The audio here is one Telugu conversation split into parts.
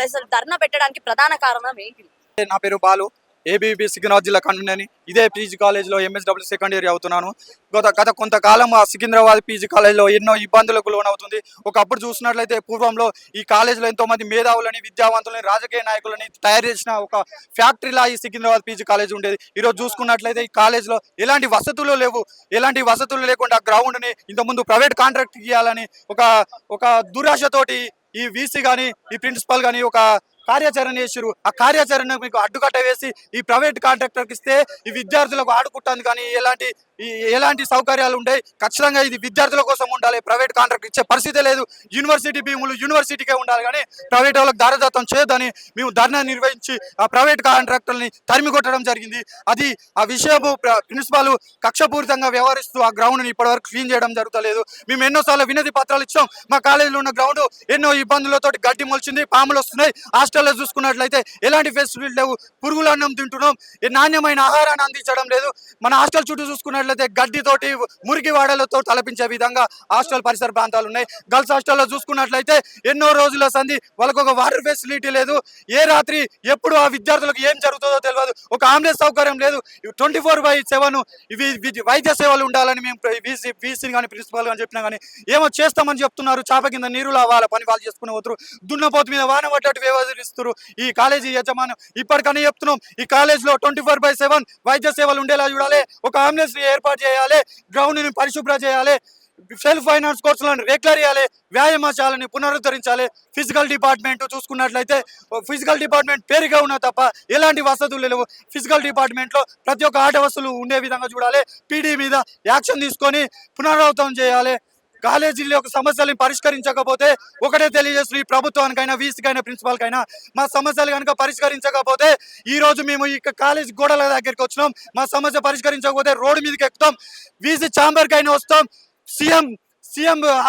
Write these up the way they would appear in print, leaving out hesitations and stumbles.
అసలు ధర్నా పెట్టడానికి ప్రధాన కారణం ఏంటి? నా పేరు బాలు. ఏబీవీపీ సికింద్రాబాద్ జిల్లా కన్వీనర్ని. ఇదే పీజీ కాలేజ్లో ఎంఎస్డబ్ల్యూ సెకండ్ ఇయర్ అవుతున్నాను. గత కొంతకాలం ఆ సికింద్రాబాద్ పీజీ కాలేజ్లో ఎన్నో ఇబ్బందులకు లోనవుతుంది. ఒకప్పుడు చూసినట్లయితే పూర్వంలో ఈ కాలేజ్లో ఎంతోమంది మేధావులని, విద్యావంతులని, రాజకీయ నాయకులని తయారు చేసిన ఒక ఫ్యాక్టరీలా ఈ సికింద్రాబాద్ పీజీ కాలేజ్ ఉండేది. ఈరోజు చూసుకున్నట్లయితే ఈ కాలేజ్లో ఎలాంటి వసతులు లేవు. ఎలాంటి వసతులు లేకుండా గ్రౌండ్ని ఇంతకుముందు ప్రైవేట్ కాంట్రాక్ట్ ఇవ్వాలని ఒక దురాశతోటి ఈ వీసీ కానీ ఈ ప్రిన్సిపల్ కానీ ఒక కార్యాచరణ చేసిరు. ఆ కార్యాచరణ మీకు అడ్డుకట్ట వేసి ఈ ప్రైవేట్ కాంట్రాక్టర్కి ఇస్తే ఈ విద్యార్థులకు ఆడుకుంటుంది కానీ ఎలాంటి సౌకర్యాలు ఉంటాయి. ఖచ్చితంగా ఇది విద్యార్థుల కోసం ఉండాలి. ప్రైవేట్ కాంట్రాక్ట్ ఇచ్చే పరిస్థితే లేదు. యూనివర్సిటీ భీములు యూనివర్సిటీకే ఉండాలి కానీ ప్రైవేట్ వాళ్ళకి దారదత్తం చేయొద్దని మేము ధర్నా నిర్వహించి ఆ ప్రైవేట్ కాంట్రాక్టర్ని తరిమి కొట్టడం జరిగింది. అది ఆ విషయము ప్రిన్సిపాల్ కక్షపూరితంగా వ్యవహరిస్తూ ఆ గ్రౌండ్ని ఇప్పటివరకు క్లీన్ చేయడం జరుగుతలేదు. మేము ఎన్నోసార్లు వినతి పత్రాలు ఇచ్చాం. మా కాలేజీలో ఉన్న గ్రౌండ్ ఎన్నో ఇబ్బందులతో గడ్డి మొలిచింది, పాములు వస్తున్నాయి. హాస్టల్లో చూసుకున్నట్లయితే ఎలాంటి ఫెసిలిటీ లేవు. పురుగుల అన్నం తింటున్నాం, నాణ్యమైన ఆహారాన్ని అందించడం లేదు. మన హాస్టల్ చుట్టూ చూసుకున్నట్లయితే గడ్డితోటి మురికి వాడలతో తలపించే విధంగా హాస్టల్ పరిసర ప్రాంతాలు ఉన్నాయి. గర్ల్స్ హాస్టల్లో చూసుకున్నట్లయితే ఎన్నో రోజుల సంధి వాళ్ళకు ఒక వాటర్ ఫెసిలిటీ లేదు. ఏ రాత్రి ఎప్పుడు ఆ విద్యార్థులకు ఏం జరుగుతుందో తెలియదు. ఒక ఆంబులెన్స్ సౌకర్యం లేదు. 24/7 ఇవి వైద్య సేవలు ఉండాలని మేము వీసీని కానీ ప్రిన్సిపాల్ కానీ చెప్పినా కానీ ఏమో చేస్తామని చెప్తున్నారు. చాప కింద నీరులా వాళ్ళ పని వాళ్ళు చేసుకుని పోతున్నారు. దున్నపోతు మీద వాన పడ్డట్టు వ్యవహరిస్తున్నారు ఈ కాలేజీ యజమానం. ఇప్పటికని చెప్తున్నాం, ఈ కాలేజ్ లో 24/7 వైద్య సేవలు ఉండేలా చూడాలి. ఒక అంబులెన్స్ ఏర్పాటు చేయాలి. గ్రౌండ్ ని పరిశుభ్రం చేయాలి. సెల్ఫ్ ఫైనాన్స్ కోర్సులను రెగ్యులర్ చేయాలి. వ్యాయామశాలని పునరుద్ధరించాలి. ఫిజికల్ డిపార్ట్మెంట్ చూసుకున్నట్లయితే ఫిజికల్ డిపార్ట్మెంట్ పేరుగా ఉన్నా తప్ప ఎలాంటి వసతులు లేవు. ఫిజికల్ డిపార్ట్మెంట్ లో ప్రతి ఒక్క ఆట వస్తువులు ఉండే విధంగా చూడాలి. పీడీ మీద యాక్షన్ తీసుకొని పునరావృతం చేయాలి. కాలేజీలో యొక్క సమస్యలను పరిష్కరించకపోతే ఒకటే తెలియజేస్తుంది ఈ ప్రభుత్వానికైనా వీసీకైనా ప్రిన్సిపాల్కైనా, మా సమస్యలు కనుక పరిష్కరించకపోతే ఈ రోజు మేము ఈ కాలేజ్ గోడల దగ్గరికి వచ్చినాం. మా సమస్య పరిష్కరించకపోతే రోడ్డు మీదకి ఎక్కుతాం. వీసీ ఛాంబర్కైనా వస్తాం. సీఎం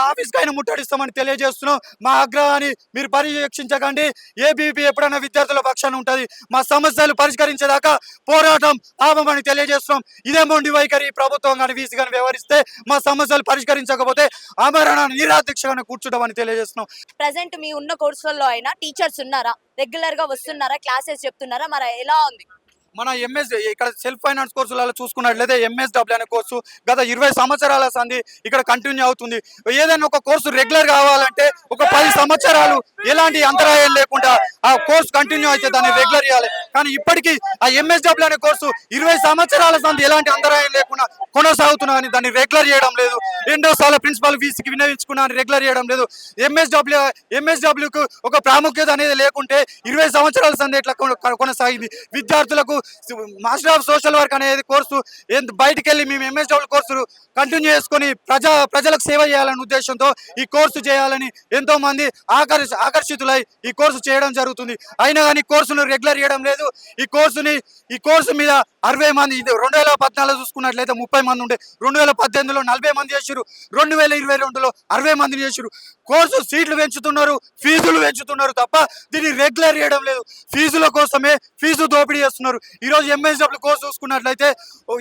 ఆఫీస్కైనా ముట్టడిస్తామని తెలియజేస్తున్నాం. మా ఆగ్రహాన్ని మీరు పర్యవేక్షించకండి. ఏబీవీపీ ఎప్పుడైనా విద్యార్థుల పక్షాన ఉంటుంది. మా సమస్యలు పరిష్కరించేదాకా పోరాటం ఆపమని తెలియజేస్తున్నాం. ఇదే మొండి వైఖరి ప్రభుత్వం కానీ వీసీ కానీ వ్యవహరిస్తే మా సమస్యలు పరిష్కరించకపోతే ఆమరణ నిరాదీక్షగా కూర్చుంటామని తెలియజేస్తున్నాం. ప్రజెంట్ మీ ఉన్న కోర్సులలో అయినా టీచర్స్ ఉన్నారా? రెగ్యులర్ గా వస్తున్నారా? క్లాసెస్ చెప్తున్నారా? మరి ఎలా ఉంది? మన ఇక్కడ సెల్ఫ్ ఫైనాన్స్ కోర్సులలో చూసుకున్నట్లయితే ఎంఎస్డబ్ల్యూ అనే కోర్సు గత 20 సంవత్సరాల సంది ఇక్కడ కంటిన్యూ అవుతుంది. ఏదైనా ఒక కోర్సు రెగ్యులర్ కావాలంటే ఒక 10 సంవత్సరాలు ఎలాంటి అంతరాయం లేకుండా ఆ కోర్సు కంటిన్యూ అయితే దాన్ని రెగ్యులర్ చేయాలి. కానీ ఇప్పటికీ ఆ ఎంఎస్డబ్ల్యూ అనే కోర్సు 20 సంవత్సరాల సంది ఎలాంటి అంతరాయం లేకుండా కొనసాగుతున్నా అని దాన్ని రెగ్యులర్ చేయడం లేదు. ఎన్నోసార్లు ప్రిన్సిపల్ వీసీకి విన్నవించుకున్నా రెగ్యులర్ చేయడం లేదు. ఎంఎస్డబ్ల్యూకు ఒక ప్రాముఖ్యత అనేది లేకుంటే 20 సంవత్సరాల సంది ఎట్లా కొనసాగింది. విద్యార్థులకు మాస్టర్ ఆఫ్ సోషల్ వర్క్ అనేది కోర్సు బయటికి వెళ్ళి మేము ఎంఎస్డబ్ల్యూ కోర్సు కంటిన్యూ చేసుకొని ప్రజలకు సేవ చేయాలనే ఉద్దేశంతో ఈ కోర్సు చేయాలని ఎంతో మంది ఆకర్షితులై ఈ కోర్సు చేయడం జరుగుతుంది. అయినా కానీ కోర్సును రెగ్యులర్ చేయడం లేదు. ఈ కోర్సు మీద 60 మంది 2014 చూసుకున్నట్లయితే 30 మంది ఉండే, 2018లో 40 మంది చేసారు, 2022లో 60 మందిని చేసారు. కోర్సు సీట్లు పెంచుతున్నారు, ఫీజులు పెంచుతున్నారు తప్ప దీన్ని రెగ్యులర్ చేయడం లేదు. ఫీజుల కోసమే ఫీజు దోపిడీ చేస్తున్నారు. ఈరోజు ఎంఎస్డబ్ల్యూ కోర్సు చూసుకున్నట్లయితే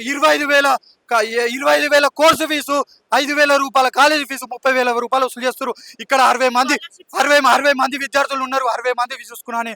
25,000 కోర్సు ఫీజు, 5,000 రూపాయల కాలేజీ ఫీజు, 30,000 రూపాయలు వసూలు చేస్తారు. ఇక్కడ 60 మంది విద్యార్థులు ఉన్నారు. 60 మంది చూసుకున్నాను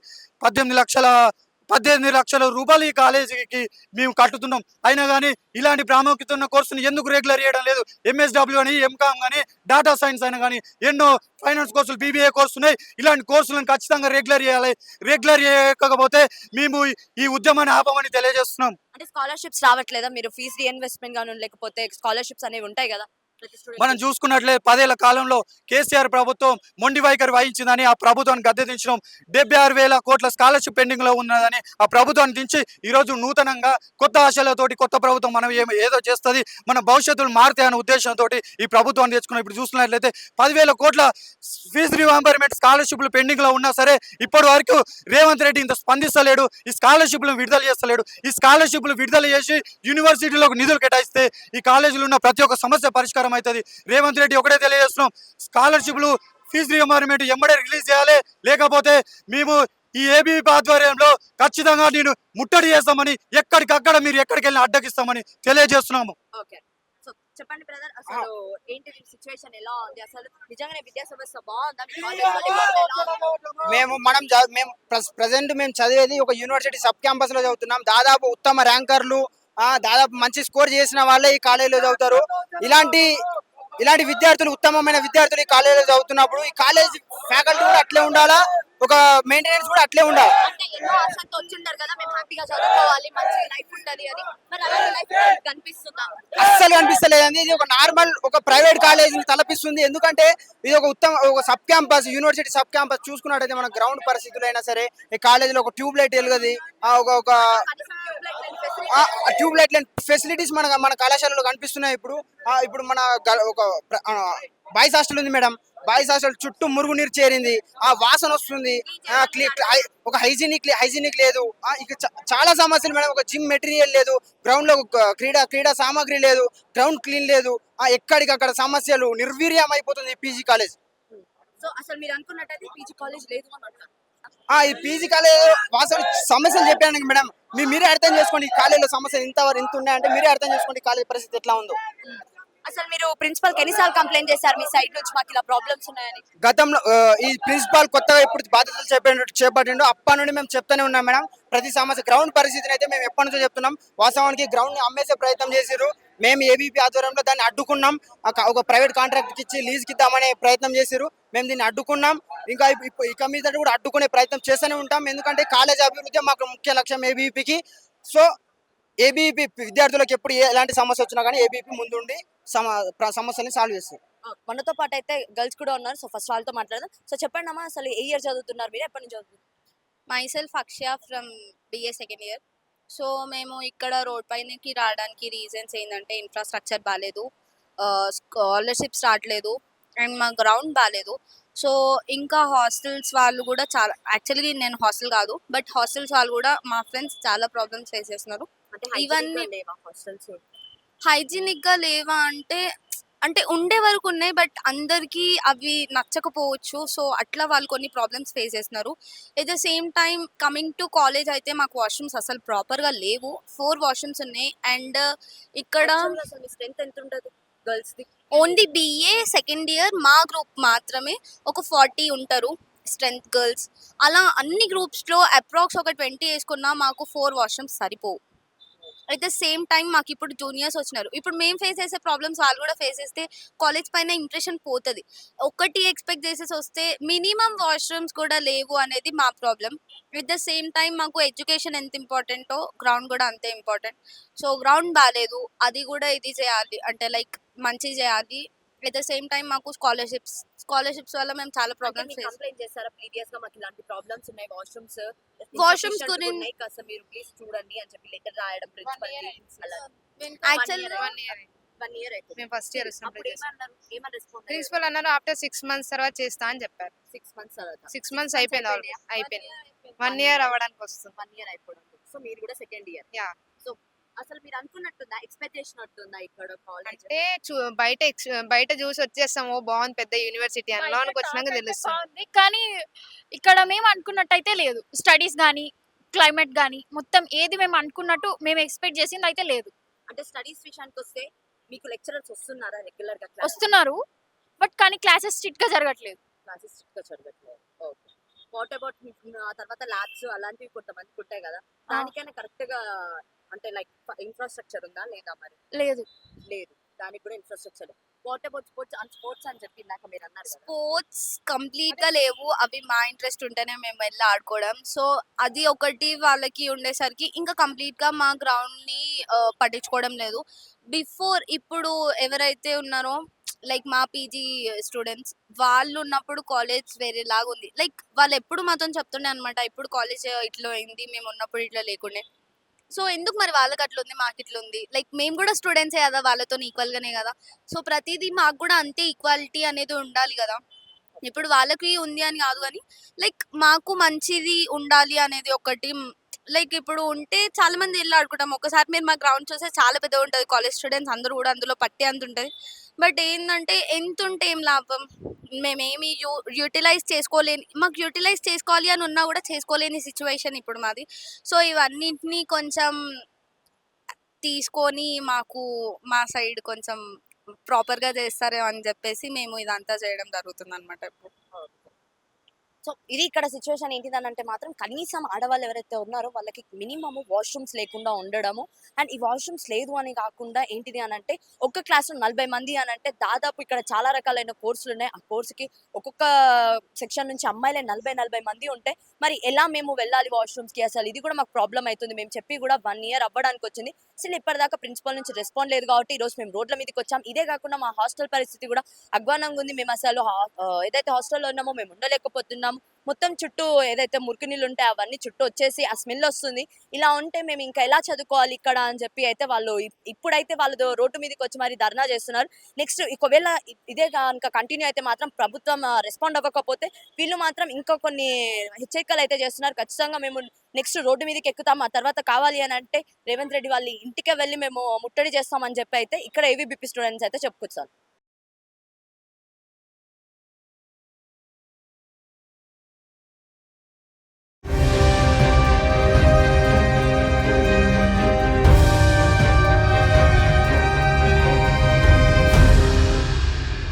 18 లక్షల రూపాయలు ఈ కాలేజీకి మేము కట్టుతున్నాం. అయినా కానీ ఇలాంటి ప్రాముఖ్యత ఉన్న కోర్సుని ఎందుకు రెగ్యులర్ చేయడం లేదు? ఎంఎస్డబ్ల్యూ అని, ఎంకామ్ కానీ, డేటా సైన్స్ అయినా కానీ ఎన్నో ఫైనాన్స్ కోర్సులు, బీబీఏ కోర్సు ఉన్నాయి. ఇలాంటి కోర్సులను ఖచ్చితంగా రెగ్యులర్ చేయాలి. రెగ్యులర్ చేయకపోతే మేము ఈ ఉద్యమాన్ని ఆపమని తెలియజేస్తున్నాం. అంటే స్కాలర్షిప్స్ రావట్లేదా? మీరు ఫీజు రీఇన్వెస్ట్మెంట్ గాను లేకపోతే స్కాలర్షిప్స్ అనేవి ఉంటాయి కదా. మనం చూసుకున్నట్లే 10 ఏళ్ల కాలంలో కేసీఆర్ ప్రభుత్వం మొండి వైఖరి వహించిందని ఆ ప్రభుత్వాన్ని గద్దెదించడం. 76,000 కోట్ల స్కాలర్షిప్ పెండింగ్ లో ఉన్నదని ఆ ప్రభుత్వాన్ని దించి ఈరోజు నూతనంగా కొత్త ఆశలతోటి కొత్త ప్రభుత్వం మనం ఏదో చేస్తుంది, మన భవిష్యత్తులు మారుతాయి అనే ఉద్దేశంతో ఈ ప్రభుత్వాన్ని తెచ్చుకున్నాం. ఇప్పుడు చూసుకున్నట్లయితే 10,000 కోట్ల ఫీజు రీయింబర్స్మెంట్ స్కాలర్షిప్లు పెండింగ్ లో ఉన్నా సరే ఇప్పటి వరకు రేవంత్ రెడ్డి ఇంత స్పందిస్తలేడు. ఈ స్కాలర్షిప్లను విడుదల చేస్తలేడు. ఈ స్కాలర్షిప్లు విడుదల చేసి యూనివర్సిటీలకు నిధులు కేటాయిస్తే ఈ కాలేజీలో ఉన్న ప్రతి ఒక్క సమస్య పరిష్కారం అవుతుంది. రేవంత్ రెడ్డి ఒకటే తెలియజేస్తున్నాం, స్కాలర్షిప్లు ఫీజు రీయింబర్స్మెంట్ ఎంబడే రిలీజ్ చేయాలి. లేకపోతే మేము ఈ ఏబీవీపీ ఆధ్వర్యంలో ఖచ్చితంగా నేను ముట్టడి చేస్తామని, ఎక్కడికక్కడ మీరు ఎక్కడికి వెళ్ళి అడ్డగిస్తామని తెలియజేస్తున్నాము. చెప్పండి బ్రదర్, అసలు ఏంటి సిచ్యువేషన్ ఎలా ఉంది? అసలు నిజంగానే విద్యా వ్యవస్థ బాగుందా? మీ కాలేజ్‌లో లేకపోతే ఎలా ఉంది? మేము ప్రజెంట్ మేము చదివేది ఒక యూనివర్సిటీ సబ్ క్యాంపస్ లో చదువుతున్నాం. దాదాపు ఉత్తమ ర్యాంకర్లు, దాదాపు మంచి స్కోర్ చేసిన వాళ్ళే ఈ కాలేజీలో చదువుతారు. ఇలాంటి ఇలాంటి విద్యార్థులు, ఉత్తమమైన విద్యార్థులు ఈ కాలేజీలో చదువుతున్నప్పుడు ఈ కాలేజ్ ఫ్యాకల్టీ కూడా అట్లే ఉండాలా, ఒక మెయింటెనెన్స్ కూడా అట్లే ఉండాలి. అంటే ఎన్నో ఆశలతో వచ్చింటారు కదా, మేము హ్యాపీగా చదువుకోవాలి, మంచి లైఫ్ ఉంటది అని. మరి అలాంటి లైఫ్ కనిపిస్తుందా? అస్సలు కనిపిస్తలేదండి. ఇది ఒక నార్మల్ ఒక ప్రైవేట్ కాలేజీని తలపిస్తుంది. ఎందుకంటే ఇది ఒక sub campus, university sub campus. చూసుకున్నట్టయితే మన గ్రౌండ్ పరిస్థితులు అయినా సరే, ఈ కాలేజీలో ఒక ట్యూబ్ లైట్ వెలుగది, ఒక కనీసం ట్యూబ్లైట్ ట్యూబ్ లైట్ ఫెసిలిటీస్ మన మన కళాశాలలో కనిపిస్తున్నాయి. ఇప్పుడు మన ఒక బాయ్స్ హాస్టల్ ఉంది మేడం. బాయ్స్ హాస్టల్ చుట్టూ మురుగునీరు చేరింది, ఆ వాసన వస్తుంది, ఒక హైజీనిక్ లేదు. ఇక చాలా సమస్యలు మేడం. ఒక జిమ్ మెటీరియల్ లేదు, గ్రౌండ్ లో క్రీడా సామాగ్రి లేదు, గ్రౌండ్ క్లీన్ లేదు. ఎక్కడికక్కడ సమస్యలు, నిర్వీర్యం అయిపోతుంది ఈ పీజీ కాలేజ్. సో అసలు మీరు అనుకున్నట్టయితే పీజీ కాలేజ్ లేదు అని అంటారు. ఈ పీజీ కాలేజ్ వాసన సమస్యలు చెప్పాను మేడం. మీరే అర్థం చేసుకోండి, ఈ కాలేజీలో సమస్యలు ఇంత ఉన్నాయంటే మీరే అర్థం చేసుకోండి ఈ కాలేజ్ పరిస్థితి ఎట్లా ఉందో. అసలు మీరు ప్రిన్సిపల్ కి ఎన్నిసార్లు కంప్లైంట్ చేశారు మీ సైడ్ నుంచి మాకు ఇలా ప్రాబ్లమ్స్ ఉన్నాయని? గతంలో ఈ ప్రిన్సిపాల్ కొత్తగా ఇప్పుడు బాధ్యతలు చేపట్టిండు అప్పటి నుండి మేము చెప్తానే ఉన్నాం మేడం. ప్రతి సమస్య గ్రౌండ్ పరిస్థితిని అయితే మేము ఎప్పటి నుంచో చెప్తున్నాం. వాస్తవానికి గ్రౌండ్ ని అమ్మేసే ప్రయత్నం చేసిర్రు. మేము ఏబీపీ ఆధ్వర్యంలో దాన్ని అడ్డుకున్నాం. ఒక ప్రైవేట్ కాంట్రాక్ట్ ఇచ్చి లీజ్కి ఇద్దామనే ప్రయత్నం చేసిర్రు. మేము దీన్ని అడ్డుకున్నాం. ఇక మీద కూడా అడ్డుకునే ప్రయత్నం చేస్తూనే ఉంటాం. ఎందుకంటే కాలేజ్ అభివృద్ధి మాకు ముఖ్య లక్ష్యం ఏబీపీకి. సో ఏబీపీ విద్యార్థులకు ఎప్పుడు ఎలాంటి సమస్య వచ్చినా కానీ ఏబీపీ ముందుండి సమస్యల్ని సాల్వ్ చేస్తారు. మనతో పాటు అయితే గర్ల్స్ కూడా ఉన్నారు. సో ఫస్ట్ వాళ్ళతో మాట్లాడదాం. సో చెప్పండి అమ్మా, అసలు ఏ ఇయర్ చదువుతున్నారు మీరు? ఎప్పటి నుంచి చదువుతున్నారు? Myself Akshaya from BA second year. So మేము ఇక్కడ రోడ్ పైనకి రావడానికి రీజన్స్ ఏంటంటే ఇన్ఫ్రాస్ట్రక్చర్ బాగాలేదు, స్కాలర్షిప్స్ రావట్లేదు, అండ్ మా గ్రౌండ్ బాగాలేదు. సో ఇంకా హాస్టల్స్ వాళ్ళు కూడా చాలా, యాక్చువల్లీ నేను హాస్టల్ కాదు బట్ హాస్టల్స్ వాళ్ళు కూడా మా ఫ్రెండ్స్ చాలా ప్రాబ్లమ్స్ ఫేస్ చేస్తున్నారు. అంటే ఇవన్నీ లేవా హాస్టల్స్? హైజీనిక్గా లేవా అంటే ఉండే వరకు ఉన్నాయి, బట్ అందరికీ అవి నచ్చకపోవచ్చు. సో అట్లా వాళ్ళు కొన్ని ప్రాబ్లమ్స్ ఫేస్ చేస్తున్నారు. At the same time coming to college అయితే మాకు వాష్రూమ్స్ అసలు ప్రాపర్గా లేవు. 4 వాష్రూమ్స్ ఉన్నాయి. అండ్ ఇక్కడ అసలు మీ స్ట్రెంత్ ఎంత ఉంటుంది గర్ల్స్ ది? ఓన్లీ బిఏ సెకండ్ ఇయర్ మా గ్రూప్ మాత్రమే ఒక 40 ఉంటారు స్ట్రెంత్ గర్ల్స్. అలా అన్ని గ్రూప్స్లో అప్రాక్స్ ఒక 20 వేసుకున్నా మాకు 4 వాష్రూమ్స్ సరిపోవు. అట్ ద సేమ్ టైం మాకు ఇప్పుడు జూనియర్స్ వచ్చినారు. ఇప్పుడు మేము ఫేస్ చేసే ప్రాబ్లమ్స్ వాళ్ళు కూడా ఫేస్ చేస్తే కాలేజ్ పైన ఇంప్రెషన్ పోతుంది. ఒకటి ఎక్స్పెక్ట్ చేసేసి వస్తే మినిమం వాష్రూమ్స్ కూడా లేవు అనేది మా problem. At the same time మాకు ఎడ్యుకేషన్ ఎంత ఇంపార్టెంటో గ్రౌండ్ కూడా అంతే ఇంపార్టెంట్. సో గ్రౌండ్ బాగాలేదు, అది కూడా ఇది చేయాలి, అంటే లైక్ మంచి చేయాలి. అట్ ద సేమ్ టైం మాకు స్కాలర్షిప్స్ వల్ల మేము చాలా ప్రాబ్లమ్స్ ఫేస్. కంప్లైంట్ చేస్తారా ప్రీవియస్ గా మాకు ఇలాంటి ప్రాబ్లమ్స్ ఉన్నాయి, వాష్రూమ్స్ గురించి ఉన్నాయి కాస్త మీరు ప్లీజ్ చూడండి అని చెప్పి లెటర్ రాయడం ప్రిన్సిపల్ యాక్చువల్ 1 ఇయర్ అయితే మేము ఫస్ట్ ఇయర్ అప్పుడు ఏమని రెస్పాండ్ ప్రిన్సిపల్ అన్నారు ఆఫ్టర్ 6 months తర్వాత చేస్తా అని చెప్పారు. 6 months తర్వాత 6 months అయిపోయింది already. అయిపోయింది 1 year అవ్వడానికి వస్తుంది. 1 year అయిపోవడం. సో మీరు కూడా సెకండ్ ఇయర్. Yeah. సో అసలు మీరు అనుకున్నట్టుందా, ఎక్స్పెక్టేషన్ ఉంటుందా ఇక్కడ కాలేజ్? అంటే బయట చూసి వచ్చేస్తాము బాగుంది పెద్ద యూనివర్సిటీ అని, లోనికి వచ్చినాక తెలుస్తుంది. బాగుంది కానీ ఇక్కడ మేము అనుకున్నట్టయితే లేదు. స్టడీస్ కానీ క్లైమేట్ కానీ మొత్తం ఏది మేము అనుకున్నట్టు మేము ఎక్స్పెక్ట్ చేసింది అయితే లేదు. అంటే స్టడీస్ విషయానికి వస్తే మీకు లెక్చరర్స్ వస్తున్నారా రెగ్యులర్ గా? వస్తున్నారు బట్ కానీ క్లాసెస్ స్ట్రిక్ట్ గా జరగట్లేదు. క్లాసెస్ స్ట్రిక్ట్ గా జరగట్లేదు. ఓకే. వాట్ అబౌట్ తర్వాత ల్యాబ్స్ అలాంటివి కొంతమందికి ఉంటాయి కదా, దానికైనా కరెక్ట్ గా అంటే లైక్ ఇన్ఫ్రాస్ట్రక్చర్ ఉందా లేదా? మరి లేదు. లేదు, దానికి కూడా ఇన్ఫ్రాస్ట్రక్చర్. వాట్ అబౌట్ స్పోర్ట్స్ అని చెప్పి ఇందాక మీరు అన్నారు కదా. స్పోర్ట్స్ కంప్లీట్ గా లేవు. అవి మా ఇంట్రెస్ట్ ఉంటేనే మేము వెళ్ళి ఆడుకోవడం. సో అది ఒకటి వాళ్ళకి ఉండేసరికి ఇంకా కంప్లీట్ గా మా గ్రౌండ్ ని పట్టించుకోవడం లేదు. ఇప్పుడు ఎవరైతే ఉన్నారో లైక్ మా పీజీ స్టూడెంట్స్ వాళ్ళు ఉన్నప్పుడు కాలేజ్ వేరేలాగా ఉంది. లైక్ వాళ్ళు ఎప్పుడు మాతో చెప్తుండే అనమాట, ఇప్పుడు కాలేజ్ ఇట్లా అయింది, మేము ఉన్నప్పుడు ఇట్లా లేకుండే. సో ఎందుకు మరి వాళ్ళకి అట్లా ఉంది మాకు ఇట్లా ఉంది? లైక్ మేము కూడా స్టూడెంట్సే కదా, వాళ్ళతో ఈక్వల్ గానే కదా. సో ప్రతిదీ మాకు కూడా అంతే ఈక్వాలిటీ అనేది ఉండాలి కదా. ఇప్పుడు వాళ్ళకి ఉంది అని కాదు కానీ లైక్ మాకు మంచిది ఉండాలి అనేది ఒకటి. లైక్ ఇప్పుడు ఉంటే చాలా మంది వెళ్ళి ఆడుకుంటాం. ఒకసారి మీరు మా గ్రౌండ్ చూస్తే చాలా పెద్దగా ఉంటుంది, కాలేజ్ స్టూడెంట్స్ అందరూ కూడా అందులో పట్టే అంత ఉంటుంది. బట్ ఏంటంటే ఎంత ఉంటే ఏం లాభం? మేమేమి యూటిలైజ్ చేసుకోలేని, మాకు యూటిలైజ్ చేసుకోవాలి అని ఉన్నా కూడా చేసుకోలేని సిచ్యువేషన్ ఇప్పుడు మాది. సో ఇవన్నింటినీ కొంచెం తీసుకొని మాకు మా సైడ్ కొంచెం ప్రాపర్ గా చేస్తారేమో అని చెప్పేసి మేము ఇదంతా చేయడం జరుగుతుంది అనమాట ఇప్పుడు. సో ఇది ఇక్కడ సిచ్యువేషన్ ఏంటిదనంటే మాత్రం కనీసం ఆడవాళ్ళు ఎవరైతే ఉన్నారో వాళ్ళకి మినిమమ్ వాష్రూమ్స్ లేకుండా ఉండడము. అండ్ ఈ వాష్రూమ్స్ లేదు అని కాకుండా ఏంటిది అని అంటే ఒక్క క్లాస్లో 40 మంది అని అంటే దాదాపు ఇక్కడ చాలా రకాలైన కోర్సులు ఉన్నాయి. ఆ కోర్సుకి ఒక్కొక్క సెక్షన్ నుంచి అమ్మాయిలే 40 మంది ఉంటే మరి ఎలా మేము వెళ్ళాలి వాష్రూమ్స్ కి? అసలు ఇది కూడా మాకు ప్రాబ్లం అవుతుంది. మేము చెప్పి కూడా 1 ఇయర్ అవ్వడానికి వచ్చింది. అసలు ఇప్పటిదాకా ప్రిన్సిపల్ నుంచి రెస్పాండ్ లేదు కాబట్టి ఈ రోజు మేము రోడ్ల మీదకి వచ్చాం. ఇదే కాకుండా మా హాస్టల్ పరిస్థితి కూడా అధ్వానంగా ఉంది. మేము అసలు ఏదైతే హాస్టల్లో ఉన్నామో మేము ఉండలేకపోతున్నాము. మొత్తం చుట్టూ ఏదైతే మురికి నీళ్ళు ఉంటాయో అవన్నీ చుట్టూ వచ్చేసి ఆ స్మెల్ వస్తుంది. ఇలా ఉంటే మేము ఇంకా ఎలా చదువుకోవాలి ఇక్కడ అని చెప్పి అయితే వాళ్ళు ఇప్పుడైతే వాళ్ళు రోడ్డు మీదకి వచ్చి మరి ధర్నా చేస్తున్నారు. నెక్స్ట్ ఒకవేళ ఇదే కనుక కంటిన్యూ అయితే మాత్రం ప్రభుత్వం రెస్పాండ్ అవ్వకపోతే వీళ్ళు మాత్రం ఇంకా కొన్ని హెచ్చరికలు అయితే చేస్తున్నారు. ఖచ్చితంగా మేము నెక్స్ట్ రోడ్డు మీదకి ఎక్కుతాం. ఆ తర్వాత కావాలి అని అంటే రేవంత్ రెడ్డి వాళ్ళ ఇంటికే వెళ్ళి మేము ముట్టడి చేస్తామని చెప్పి అయితే ఇక్కడ ఏవీబీపీ స్టూడెంట్స్ అయితే చెప్పుకొచ్చారు.